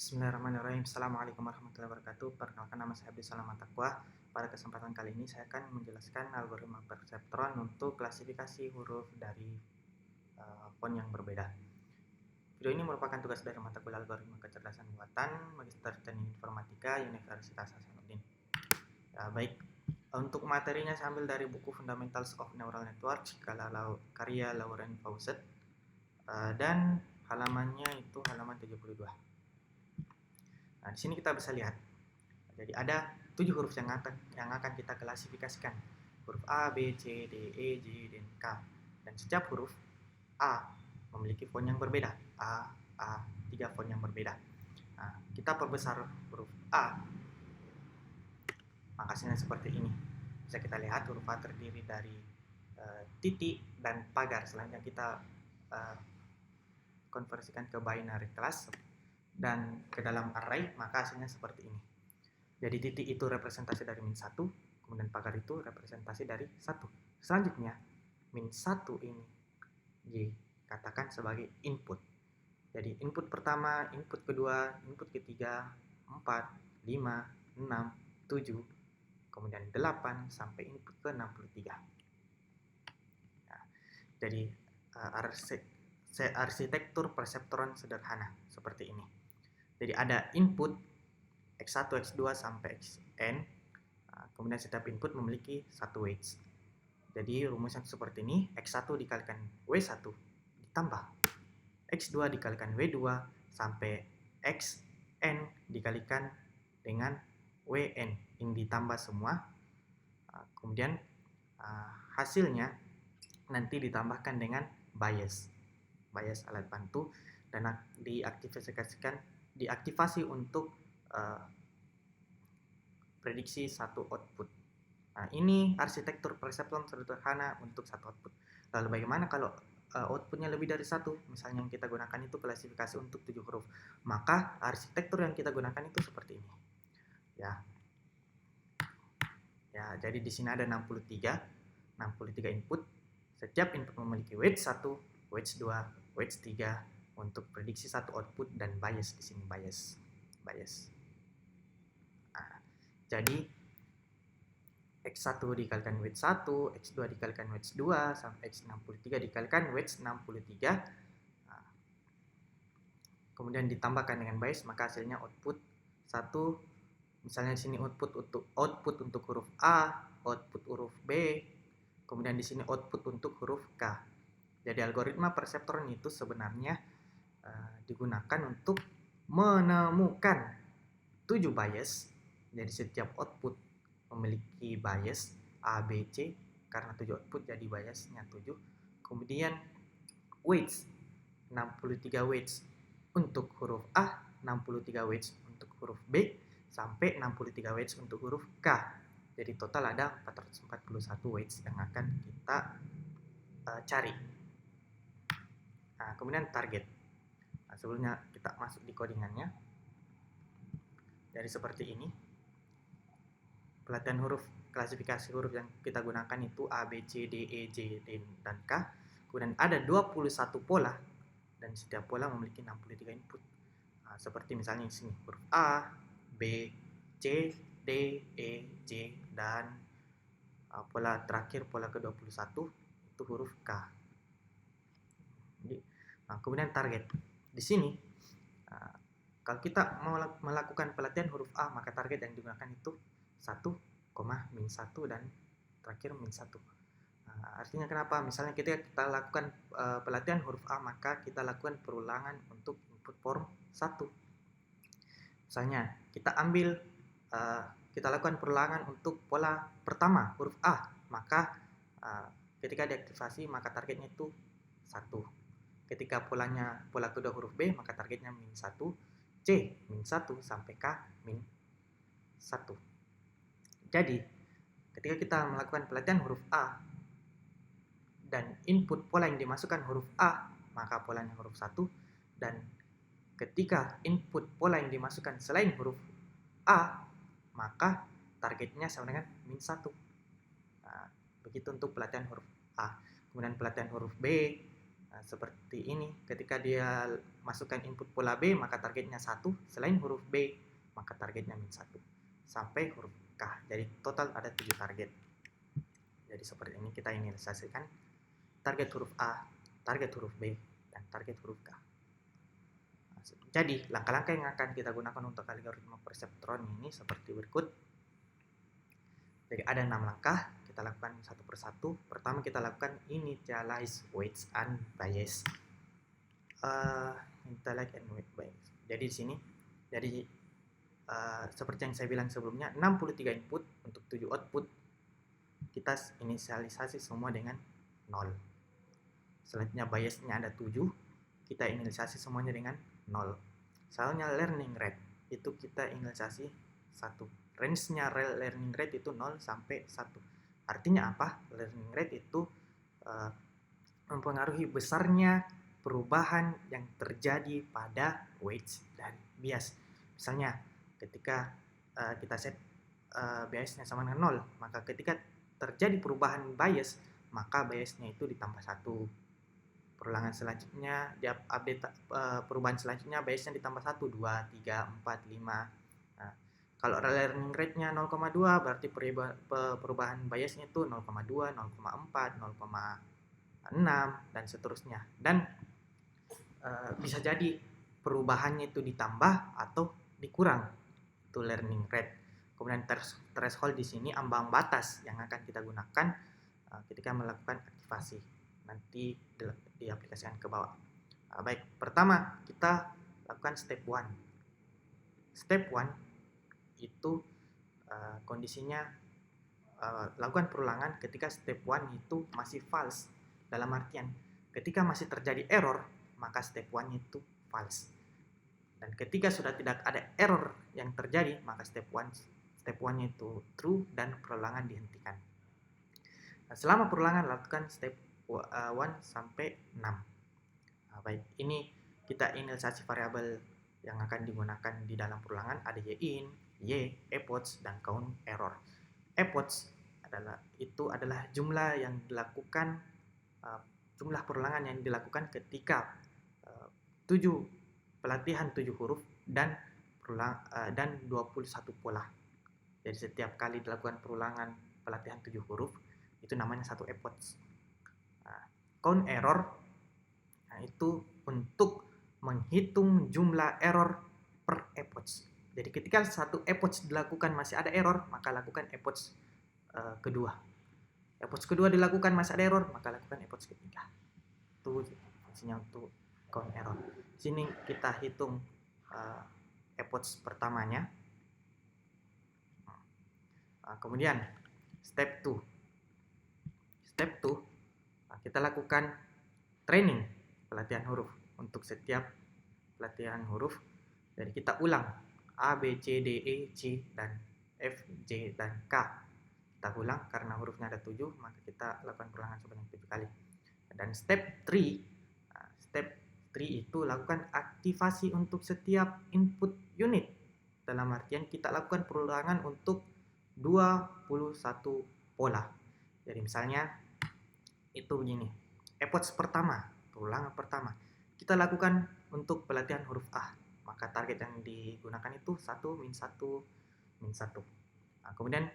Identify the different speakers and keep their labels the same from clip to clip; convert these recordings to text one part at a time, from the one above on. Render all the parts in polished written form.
Speaker 1: Bismillahirrahmanirrahim. Assalamualaikum warahmatullahi wabarakatuh. Perkenalkan, nama saya Abdul Salam Taqwa. Pada kesempatan kali ini saya akan menjelaskan algoritma perseptron untuk klasifikasi huruf dari font yang berbeda. Video ini merupakan tugas dari mata kuliah algoritma kecerdasan buatan Magister Teknik Informatika Universitas Hasanuddin. Baik, untuk materinya saya ambil dari buku Fundamentals of Neural Networks karya Lauren Fawcett, dan halamannya itu halaman 72. Nah, di sini kita bisa lihat. Jadi ada 7 huruf yang akan kita klasifikasikan. Huruf A, B, C, D, E, J, dan K. Dan setiap huruf A memiliki font yang berbeda. A, 3 font yang berbeda. Nah, kita perbesar huruf A. Maka hasilnya seperti ini. Bisa kita lihat huruf A terdiri dari titik dan pagar. Selanjutnya kita konversikan ke binary class dan ke dalam array, maka hasilnya seperti ini. Jadi titik itu representasi dari min 1, kemudian pagar itu representasi dari 1. Selanjutnya, min 1 ini dikatakan sebagai input. Jadi input pertama, input kedua, input ketiga, 4, 5, 6, 7, kemudian 8 sampai input ke 63. Nah, jadi arsitektur perseptron sederhana seperti ini. Jadi ada input X1, X2 sampai Xn. Kemudian setiap input memiliki satu weights. Jadi rumusnya seperti ini. X1 dikalikan W1 ditambah X2 dikalikan W2 sampai Xn dikalikan dengan Wn. Ini ditambah semua. Kemudian hasilnya nanti ditambahkan dengan bias alat bantu, dan diaktifasi untuk prediksi satu output. Nah, ini arsitektur perseptron sederhana untuk satu output. Lalu bagaimana kalau outputnya lebih dari satu? Misalnya yang kita gunakan itu klasifikasi untuk 7 huruf. Maka arsitektur yang kita gunakan itu seperti ini. Ya, jadi di sini ada 63 input. Setiap input memiliki weight 1, weight 2, weight 3 untuk prediksi satu output, dan bias di sini bias. Nah, jadi X1 dikalikan weight 1, X2 dikalikan weight 2 sampai X63 dikalikan weight 63. Nah, kemudian ditambahkan dengan bias, maka hasilnya output 1. Misalnya di sini output untuk huruf A, output huruf B, kemudian di sini output untuk huruf K. Jadi algoritma perseptron itu sebenarnya digunakan untuk menemukan 7 bias. Jadi setiap output memiliki bias A, B, C. Karena 7 output jadi biasnya 7. Kemudian weights 63 weights untuk huruf A, 63 weights untuk huruf B, sampai 63 weights untuk huruf K. Jadi total ada 441 weights yang akan kita cari. Nah, kemudian target. Nah, sebelumnya kita masuk di codingannya. Jadi seperti ini. Pelatihan huruf, klasifikasi huruf yang kita gunakan itu A, B, C, D, E, J, dan K. Kemudian ada 21 pola, dan setiap pola memiliki 63 input. Nah, seperti misalnya di sini huruf A, B, C, D, E, J, dan pola terakhir, pola ke-21 itu huruf K. Nah, kemudian target. Di sini kalau kita mau melakukan pelatihan huruf A, maka target yang digunakan itu 1, min 1 dan terakhir min 1. Artinya kenapa? Misalnya kita lakukan pelatihan huruf A, maka kita lakukan perulangan untuk input form 1. Misalnya kita lakukan perulangan untuk pola pertama huruf A, maka ketika diaktifasi maka targetnya itu 1. Ketika pola kedua huruf B, maka targetnya min 1, C min 1 sampai K min 1. Jadi ketika kita melakukan pelatihan huruf A dan input pola yang dimasukkan huruf A, maka polanya huruf 1, dan ketika input pola yang dimasukkan selain huruf A, maka targetnya sama dengan min 1. Nah, begitu untuk pelatihan huruf A. Kemudian pelatihan huruf B, Nah, seperti ini, ketika dia masukkan input pola B, maka targetnya 1, selain huruf B, maka targetnya min 1, sampai huruf K. Jadi total ada 7 target. Jadi seperti ini kita inisialisasikan target huruf A, target huruf B, dan target huruf K. Nah, jadi langkah-langkah yang akan kita gunakan untuk algoritma perseptron ini seperti berikut. Jadi ada 6 langkah, kita lakukan satu persatu. Pertama kita lakukan initialize weights and bias. Initialize and weight bias. Jadi di sini, seperti yang saya bilang sebelumnya, 63 input untuk 7 output, kita inisialisasi semua dengan 0. Selanjutnya biasnya ada 7, kita inisialisasi semuanya dengan 0. Soalnya learning rate itu kita inisialisasi 1. Range-nya learning rate itu 0 sampai 1. Artinya apa? Learning rate itu mempengaruhi besarnya perubahan yang terjadi pada weights dan bias. Misalnya ketika kita set biasnya sama dengan 0, maka ketika terjadi perubahan bias, maka biasnya itu ditambah 1. Perulangan selanjutnya, di update perubahan selanjutnya biasnya ditambah 1, 2, 3, 4, 5. Nah, kalau learning rate-nya 0,2 berarti perubahan biasnya itu 0,2, 0,4, 0,6 dan seterusnya. Dan bisa jadi perubahannya itu ditambah atau dikurang, itu learning rate. Kemudian threshold di sini ambang batas yang akan kita gunakan ketika melakukan aktivasi. Nanti diaplikasikan ke bawah. Baik, pertama kita lakukan step 1. Step 1 itu kondisinya lakukan perulangan ketika step 1 itu masih false. Dalam artian ketika masih terjadi error, maka step 1 itu false. Dan ketika sudah tidak ada error yang terjadi, maka step 1-nya itu true dan perulangan dihentikan. Nah, selama perulangan lakukan step 1 sampai 6. Nah, baik, ini kita inisialisasi variabel yang akan digunakan di dalam perulangan ada yin, y, epoch, dan count error. Epoch adalah jumlah yang dilakukan, jumlah perulangan yang dilakukan ketika 7 huruf dan 21 pola. Jadi setiap kali dilakukan perulangan pelatihan 7 huruf, itu namanya 1 epoch. Count error, itu untuk menghitung jumlah error per epoch. Jadi ketika 1 epoch dilakukan masih ada error, maka lakukan epoch kedua. Epoch kedua dilakukan masih ada error, maka lakukan epoch ketiga. Itu fungsinya untuk count error. Di sini kita hitung epoch pertamanya. Kemudian step 2. Step 2 kita lakukan training pelatihan huruf untuk setiap pelatihan huruf. Jadi kita ulang A, B, C, D, E, C, dan F, J, dan K. Kita ulang karena hurufnya ada 7, maka kita lakukan perulangan sebanyak 7 kali. Dan step 3, step 3 itu lakukan aktivasi untuk setiap input unit. Dalam artian kita lakukan perulangan untuk 21 pola. Jadi misalnya itu begini. Epoch pertama, perulangan pertama, kita lakukan untuk pelatihan huruf A. Maka target yang digunakan itu 1, min 1, min 1. Nah, kemudian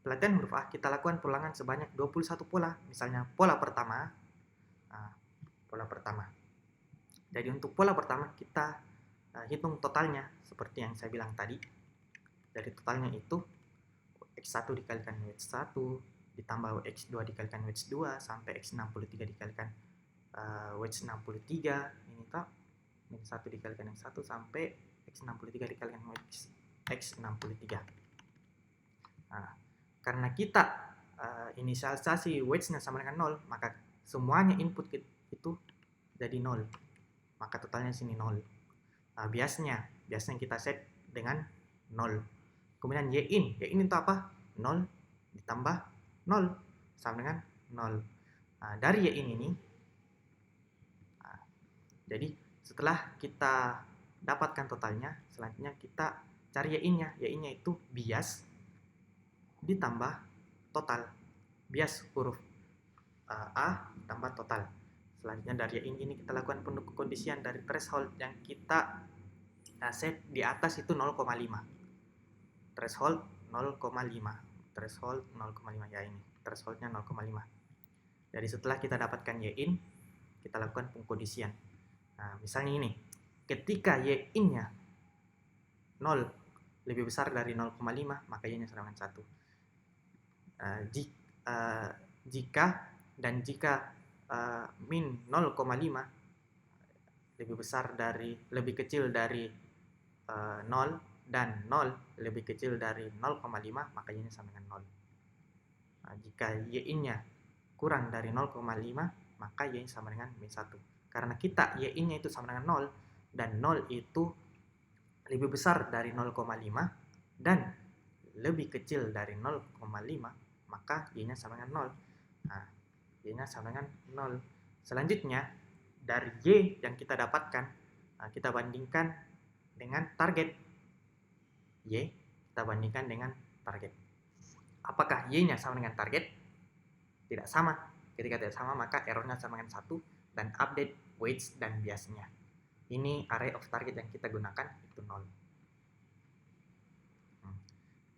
Speaker 1: pelatihan huruf A kita lakukan perulangan sebanyak 21 pola. Misalnya pola pertama. Pola pertama. Jadi untuk pola pertama kita hitung totalnya seperti yang saya bilang tadi. Dari totalnya itu X1 dikalikan X1 ditambah X2 dikalikan X2 sampai X63 dikalikan X63 ini tak min 1 dikalikan X1 sampai X63 dikalikan X63. Nah, karena kita inisialisasi weights-nya sama dengan 0, maka semuanya input itu jadi 0. Maka totalnya sini 0. Biasanya kita set dengan 0. Kemudian y-in itu apa? 0 ditambah 0 sama dengan 0. Dari y-in ini, jadi setelah kita dapatkan totalnya, selanjutnya kita cari y-in-nya. Y-in-nya itu bias ditambah total. Bias huruf A tambah total. Selanjutnya dari ini kita lakukan pengkondisian dari threshold yang kita set di atas itu 0,5. Threshold 0,5. Threshold 0,5 ya, ini thresholdnya 0,5. Jadi setelah kita dapatkan y in, kita lakukan pengkondisian. Nah, misalnya ini, ketika y in-nya 0 lebih besar dari 0,5, maka y-nya sama dengan 1. Jika min 0,5 lebih kecil dari 0 dan 0 lebih kecil dari 0,5, maka y-nya sama dengan 0. Jika y in-nya kurang dari 0,5, maka y-nya sama dengan min 1. Karena kita y in-nya itu sama dengan 0 dan 0 itu lebih besar dari 0,5 dan lebih kecil dari 0,5, maka y-nya sama dengan 0. Nah, y-nya sama dengan 0. Selanjutnya, dari y yang kita dapatkan, kita bandingkan dengan target. Y kita bandingkan dengan target. Apakah y-nya sama dengan target? Tidak sama. Ketika tidak sama, maka errornya sama dengan 1 dan update weights dan biasnya. Ini array of target yang kita gunakan itu 0.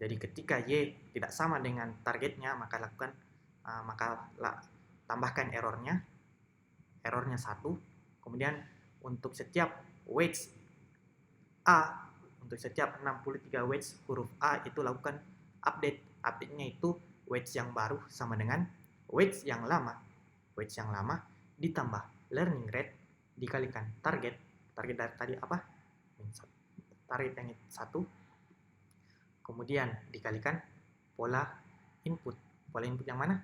Speaker 1: Jadi ketika y tidak sama dengan targetnya, maka tambahkan errornya 1. Kemudian untuk setiap weights A, untuk setiap 63 weights huruf A itu lakukan update. Update-nya itu weights yang baru sama dengan weights yang lama. Weights yang lama ditambah learning rate dikalikan target. Target dari tadi apa? Target yang 1. Kemudian dikalikan pola input. Pola input yang mana?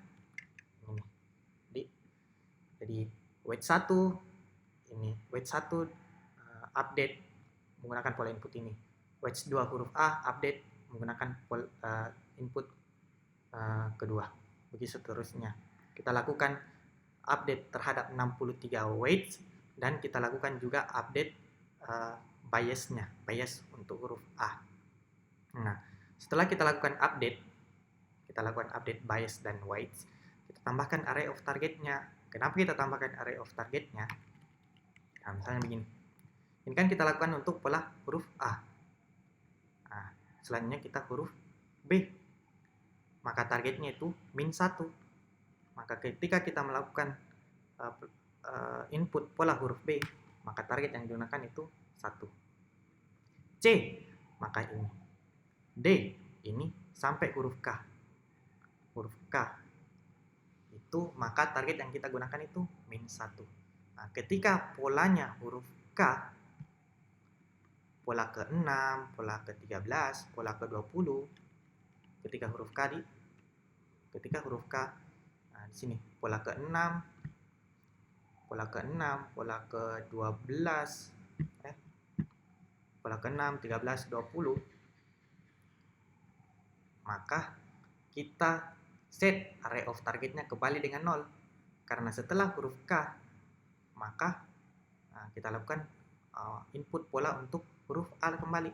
Speaker 1: Ini. Jadi weight 1 ini, weight 1 update menggunakan pola input ini. Weight 2 huruf A update menggunakan input kedua. Begitu seterusnya. Kita lakukan update terhadap 63 weights dan kita lakukan juga update biasnya, bias untuk huruf A. Nah, setelah kita lakukan update bias dan weights, kita tambahkan array of targetnya. Kenapa kita tambahkan array of targetnya? Nah, misalnya begini. Ini kan kita lakukan untuk pola huruf A. Nah, selanjutnya kita huruf B. Maka targetnya itu min 1. Maka ketika kita melakukan input pola huruf B, maka target yang digunakan itu 1. C, maka ini. D, ini sampai huruf K. Huruf K itu, maka target yang kita gunakan itu min 1. Nah, ketika polanya huruf K, pola ke-6, pola ke-13, pola ke-20, ketika huruf K nah, di sini pola ke-6, pola ke-6, pola ke-12, pola ke-6, 13, 20, maka kita set array of targetnya kembali dengan 0. Karena setelah huruf K, maka kita lakukan input pola untuk huruf A kembali.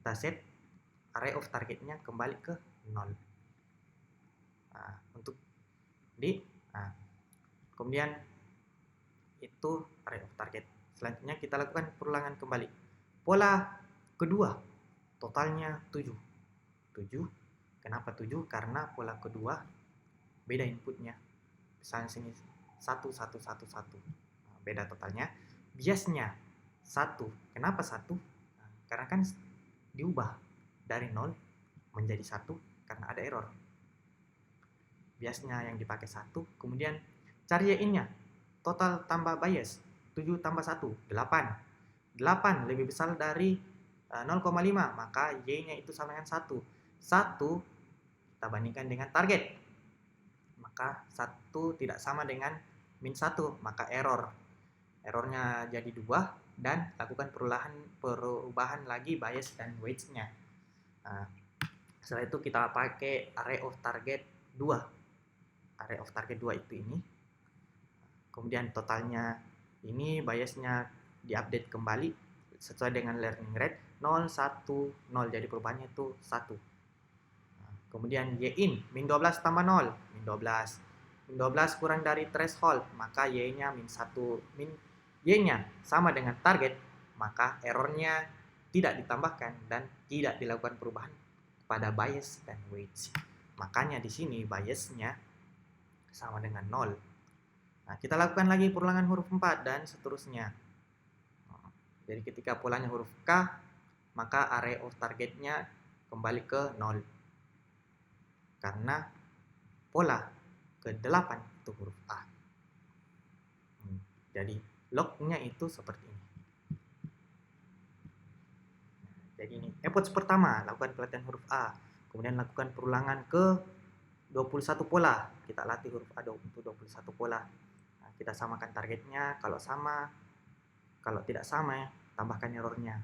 Speaker 1: Kita set array of targetnya kembali ke 0. Untuk kemudian itu array of target. Selanjutnya kita lakukan perulangan kembali. Pola kedua totalnya 7. Kenapa 7? Karena pola kedua beda inputnya. Misalnya sini 1, 1, 1, 1. Beda totalnya. Biasnya 1. Kenapa 1? Karena kan diubah dari 0 menjadi 1 karena ada error. Biasnya yang dipakai 1. Kemudian cari y in-nya. Total tambah bias 7 tambah 1, 8. 8 lebih besar dari 0,5, maka y-nya itu sama dengan 1. 1 kita bandingkan dengan target. Maka 1 tidak sama dengan min 1, maka errornya jadi 2 dan lakukan perubahan lagi bias dan weights-nya. Setelah itu kita pakai array of target 2. Array of target 2 itu ini. Kemudian totalnya ini, biasnya diupdate kembali sesuai dengan learning rate 0, 1, 0. Jadi perubahannya itu 1. Kemudian y in min 12 tambah 0, min 12. min 12 kurang dari threshold, maka Y-nya min 1, Y-nya sama dengan target, maka errornya tidak ditambahkan dan tidak dilakukan perubahan pada bias dan weights. Makanya di sini biasnya sama dengan 0. Nah, kita lakukan lagi perulangan huruf 4 dan seterusnya. Jadi ketika polanya huruf K, maka array of targetnya kembali ke 0. Karena pola ke-8 itu huruf A. Jadi lognya itu seperti ini. Jadi ini approach pertama, lakukan pelatihan huruf A. Kemudian lakukan perulangan ke 21 pola. Kita latih huruf A untuk 21 pola. Nah, kita samakan targetnya. Kalau sama, kalau tidak sama, tambahkan errornya.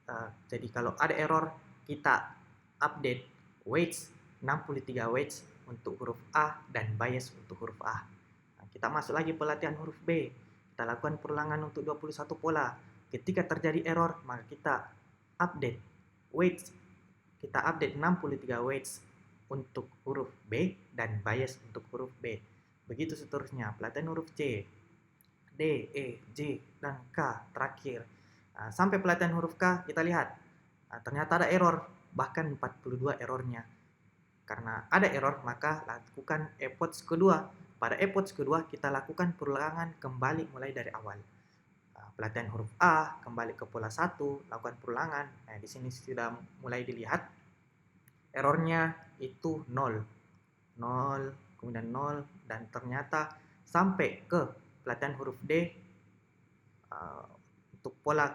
Speaker 1: Nah, jadi kalau ada error, kita update weights 63 weights untuk huruf A dan bias untuk huruf A. Nah, kita masuk lagi pelatihan huruf B. Kita lakukan perulangan untuk 21 pola. Ketika terjadi error, maka kita update weights. Kita update 63 weights untuk huruf B dan bias untuk huruf B. Begitu seterusnya. Pelatihan huruf C, D, E, J, dan K terakhir. Nah, sampai pelatihan huruf K, kita lihat. Nah, ternyata ada error, bahkan 42 errornya. Karena ada error, maka lakukan approach kedua. Pada approach kedua, kita lakukan perulangan kembali mulai dari awal. Pelatihan huruf A, kembali ke pola 1, lakukan perulangan. Nah, di sini sudah mulai dilihat errornya itu 0. 0, kemudian 0, dan ternyata sampai ke pelatihan huruf D, untuk pola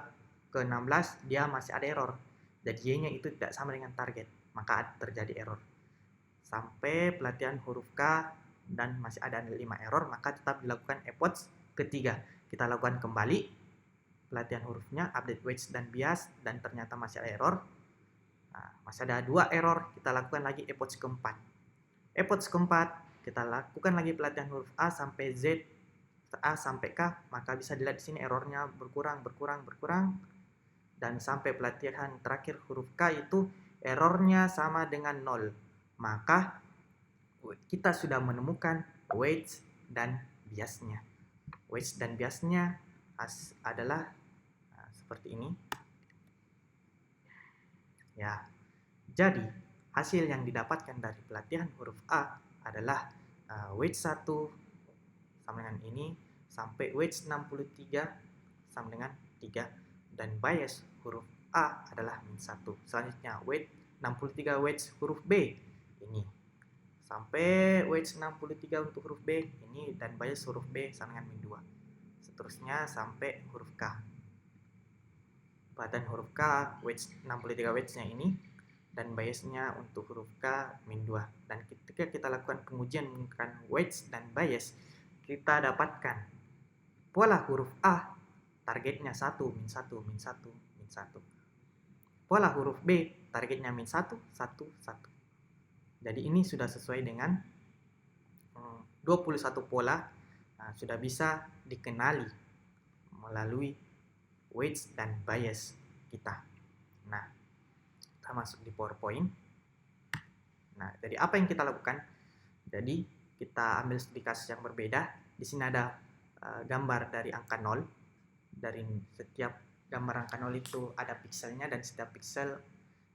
Speaker 1: ke-16 dia masih ada error. Jadi Y-nya itu tidak sama dengan target, maka terjadi error. Sampai pelatihan huruf K dan masih ada 5 error, maka tetap dilakukan approach ketiga. Kita lakukan kembali pelatihan hurufnya, update weights dan bias, dan ternyata masih ada error. Nah, masih ada 2 error, kita lakukan lagi approach keempat. Approach keempat, kita lakukan lagi pelatihan huruf A sampai Z, A sampai K, maka bisa dilihat di sini errornya berkurang, dan sampai pelatihan terakhir huruf K itu errornya sama dengan 0. Maka kita sudah menemukan weights dan biasnya. Weights dan biasnya adalah seperti ini. Ya. Jadi, hasil yang didapatkan dari pelatihan huruf A adalah weights 1 sama dengan ini sampai weights 63 sama dengan 3, dan bias huruf A adalah min 1. Selanjutnya weight 63 weights huruf B ini sampai weights 63 untuk huruf B ini, dan bias huruf B sama dengan min 2. Seterusnya sampai huruf K. Pelatihan huruf K weights 63 weights-nya ini, dan biasnya untuk huruf K min 2. Dan ketika kita lakukan pengujian menggunakan weights dan bias, kita dapatkan pola huruf A targetnya 1, min 1, min 1, min 1. Pola huruf B targetnya min 1, 1, 1. Jadi ini sudah sesuai dengan 21 pola. Nah, sudah bisa dikenali melalui weights dan bias kita. Nah, kita masuk di PowerPoint. Nah, jadi apa yang kita lakukan? Jadi kita ambil studi kasus yang berbeda. Di sini ada gambar dari angka 0. Dari setiap gambar angka 0 itu ada pikselnya, dan setiap piksel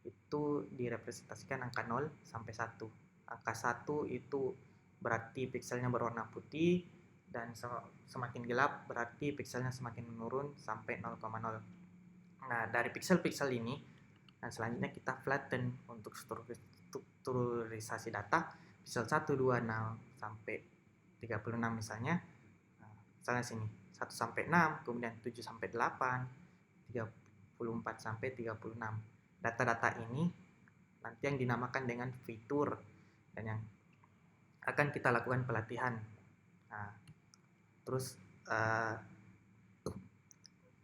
Speaker 1: itu direpresentasikan angka 0 sampai 1. Angka 1 itu berarti pikselnya berwarna putih, dan semakin gelap berarti pikselnya semakin menurun sampai 0,0. Nah, dari piksel-piksel ini, dan selanjutnya kita flatten untuk strukturisasi data. Piksel 1, 2, 0 sampai 36 misalnya. Nah, misalnya sini 1 sampai 6, kemudian 7 sampai 8, 34 sampai 36. Data-data ini nanti yang dinamakan dengan fitur, dan yang akan kita lakukan pelatihan. Nah, terus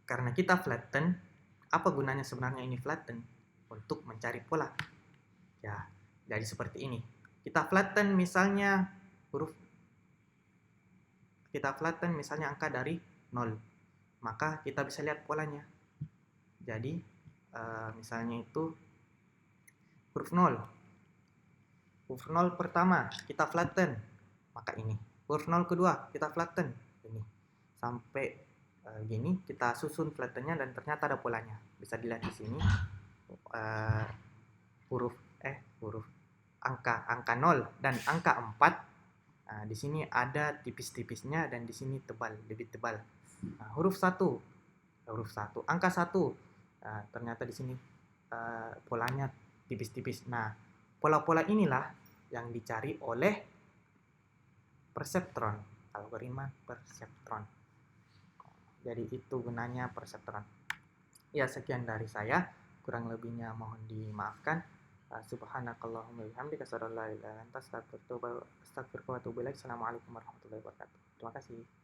Speaker 1: karena kita flatten, apa gunanya sebenarnya ini flatten? Untuk mencari pola. Ya, jadi seperti ini. Kita flatten misalnya angka dari 0. Maka kita bisa lihat polanya. Jadi misalnya itu huruf 0. Huruf 0 pertama kita flatten, maka ini. Huruf 0 kedua kita flatten, ini. Sampai gini kita susun flattennya dan ternyata ada polanya. Bisa dilihat di sini. Huruf angka 0 dan angka 4. Nah, di sini ada tipis-tipisnya dan di sini tebal, lebih tebal. Nah, huruf 1, angka 1. Ternyata di sini polanya tipis-tipis. Nah, pola-pola inilah yang dicari oleh perseptron, algoritma perseptron. Jadi itu gunanya perseptron. Ya, sekian dari saya. Kurang lebihnya mohon dimaafkan. Subhanakallahumma bihamdika asyhadu an la ilaha illa anta astaghfiruka wa atubu ilaik. Assalamualaikum warahmatullahi wabarakatuh. Terima kasih.